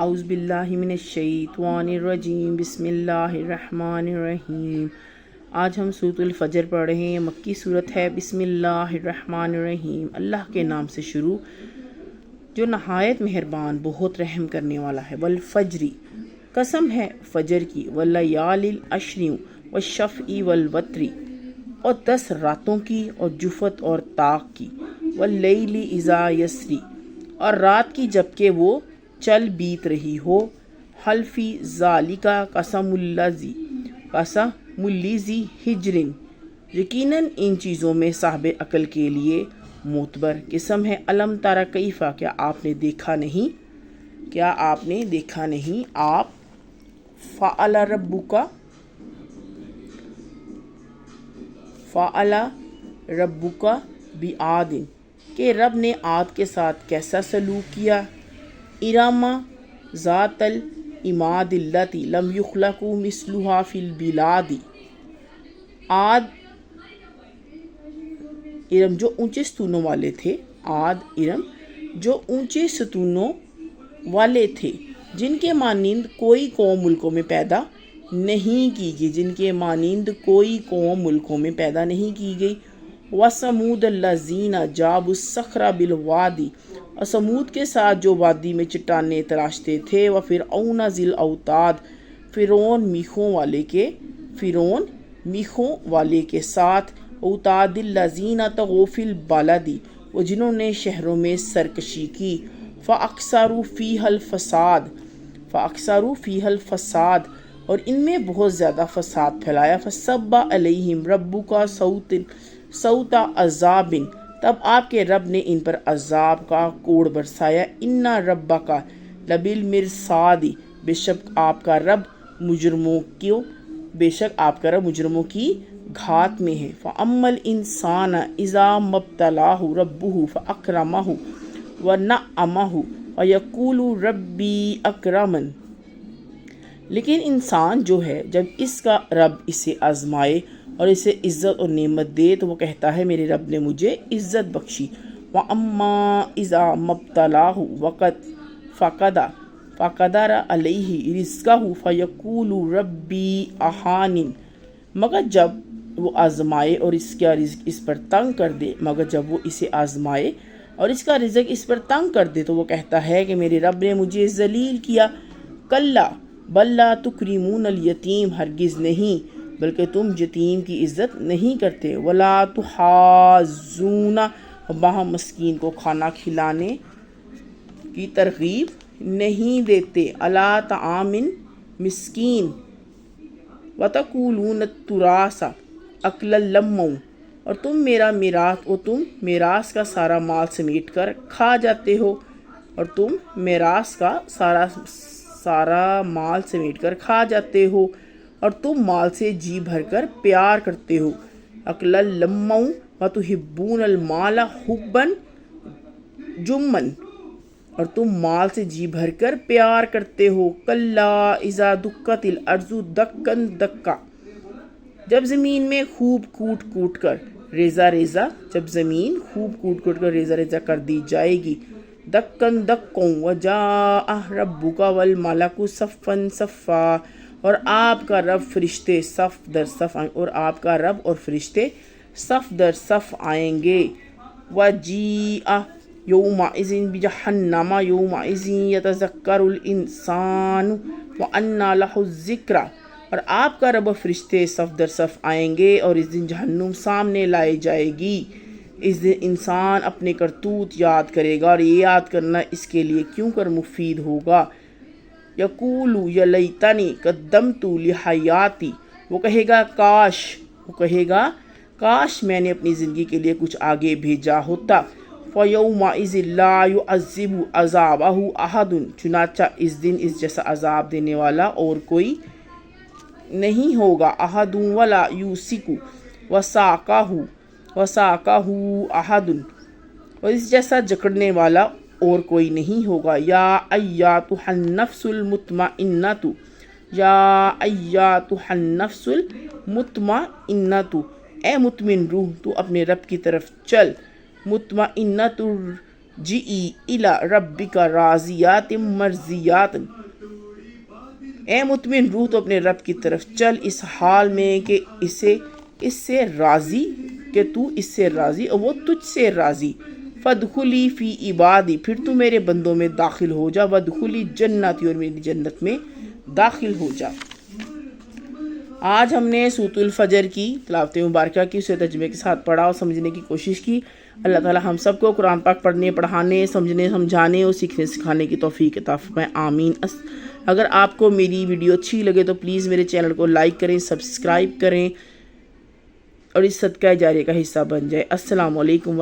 اعوذ باللہ من الشیطان الرجیم، بسم اللہ الرحمن الرحیم۔ آج ہم سورۃ الفجر پڑھ رہے ہیں، مکی سورت ہے۔ بسم اللہ الرحمن الرحیم، اللہ کے نام سے شروع جو نہایت مہربان بہت رحم کرنے والا ہے۔ والفجر، قسم ہے فجر کی، والیال العشر، والشفع والوتر، اور 10 راتوں کی اور جفت اور طاق کی، واللیل اذا یسری، اور رات کی جبکہ وہ چل بیت رہی ہو، حل فی ذالک قسم الذی حجر، یقیناً ان چیزوں میں صاحب عقل کے لیے معتبر قسم ہے۔ علم تری کیف، کیا آپ نے دیکھا نہیں، آپ فعل ربک بعاد، کہ رب نے عاد کے ساتھ کیسا سلوک کیا۔ ارم ذات العماد التی لم یخلق مثلها فی البلاد، عاد ارم جو اونچے ستونوں والے تھے، ارم جو اونچے ستونوں والے تھے، جن کے مانند کوئی قوم ملکوں میں پیدا نہیں کی گئی، وَثَمُودَ الَّذِينَ جَابُوا الصَّخْرَ بِالْوَادِ، اور سمود کے ساتھ جو وادی میں چٹانیں تراشتے تھے، وَفِرْعَوْنَ ذِی الْأَوْتَادِ، فرعون میخوں والے کے ساتھ، اوتاد الذین طغوا فی البلد، وہ جنہوں نے شہروں میں سرکشی کی، فَأَكْثَرُوا فِيهَا الْفَسَادَ، اور ان میں بہت زیادہ فساد پھیلایا، فَصَبَّ عَلَيْهِمْ رَبُّكَ صَوْتَ عَذَابٍ، تب آپ کے رب نے ان پر عذاب کا کوڑ برسایا، اِنَّ رَبَّكَ لَبِالْمِرْصَادِ، بے شک آپ کا رب مجرموں کی گھات میں ہے۔ فَأَمَّا الْإِنسَانَ إِذَا مَا ابْتَلَاهُ رَبُّهُ فَأَكْرَمَهُ وَنَعَّمَهُ فَيَقُولُ رَبِّي أَكْرَمَنِ، لیکن انسان جو ہے جب اس کا رب اسے آزمائے اور اسے عزت اور نعمت دے تو وہ کہتا ہے میرے رب نے مجھے عزت بخشی۔ وَأَمَّا إِذَا مَا ابْتَلَاهُ فَقَدَرَ عَلَيْهِ رِزْقَهُ فَيَقُولُ رَبِّي أَهَانِنِ، مگر جب وہ آزمائے اور اس کا رزق اس پر تنگ کر دے تو وہ کہتا ہے کہ میرے رب نے مجھے ذلیل کیا۔ کلا بل لا تکرمون الیتیم، ہرگز نہیں بلکہ تم یتیم کی عزت نہیں کرتے، ولا تحاضون، باہم مسکین کو کھانا کھلانے کی ترغیب نہیں دیتے، علی طعام مسکین، وتأکلون التراث اکلا لما، اور تم میراث کا سارا مال سمیٹ کر کھا جاتے ہو، اور تم مال سے جی بھر کر پیار کرتے ہو، اکلا لما وتحبون المال حبا جما، اور تم مال سے جی بھر کر پیار کرتے ہو۔ کلا اذا دکت الارض دکا دکا، جب زمین خوب کوٹ کوٹ کر ریزہ کر دی جائے گی، دکن دکوں، وجاء ربک والملک صفا صفا، اور آپ کا رب اور فرشتے صف در صف آئیں گے، وجیء یومئذ بجہنم یومئذ یتذکر الانسان وانی لہ الذکری، اور آپ کا رب اور فرشتے صف در صف آئیں گے اور اس دن جہنم سامنے لائی جائے گی۔ اس دن انسان اپنے کرتوت یاد کرے گا، اور یہ یاد کرنا اس کے لیے کیوں کر مفید ہوگا۔ یقول یا لیتنی قدمت لحیاتی، وہ کہے گا کاش میں نے اپنی زندگی کے لیے کچھ آگے بھیجا ہوتا۔ فیومئذ لا یعذب عذابہ احد، چنانچہ اس دن اس جیسا عذاب دینے والا اور کوئی نہیں ہوگا، احد ولا یوثق وثاقہ احد، اور اس جیسا جکڑنے والا اور کوئی نہیں ہوگا۔ یا ایتھا النفس المطمئنۃ، اے مطمئن روح تو اپنے رب کی طرف چل، مطمئنۃ جئی الی ربک راضیات مرضیات، اے مطمئن روح تو اپنے رب کی طرف چل اس حال میں کہ اس سے راضی، کہ تو اس سے راضی اور وہ تجھ سے راضی۔ فادخلی فی عبادی، پھر تو میرے بندوں میں داخل ہو جا، وادخلی جنتی، اور میری جنت میں داخل ہو جا۔ آج ہم نے سورۃ الفجر کی تلاوت مبارکہ کی، اسے ترجمے کے ساتھ پڑھا اور سمجھنے کی کوشش کی۔ اللہ تعالی ہم سب کو قرآن پاک پڑھنے، پڑھانے، سمجھنے، سمجھانے اور سیکھنے سکھانے کی توفیق عطا فرمائے، آمین۔ اگر آپ کو میری ویڈیو اچھی لگے تو پلیز میرے چینل کو لائک کریں، سبسکرائب کریں اور اس صدقہ جاریہ کا حصہ بن جائے۔ السلام علیکم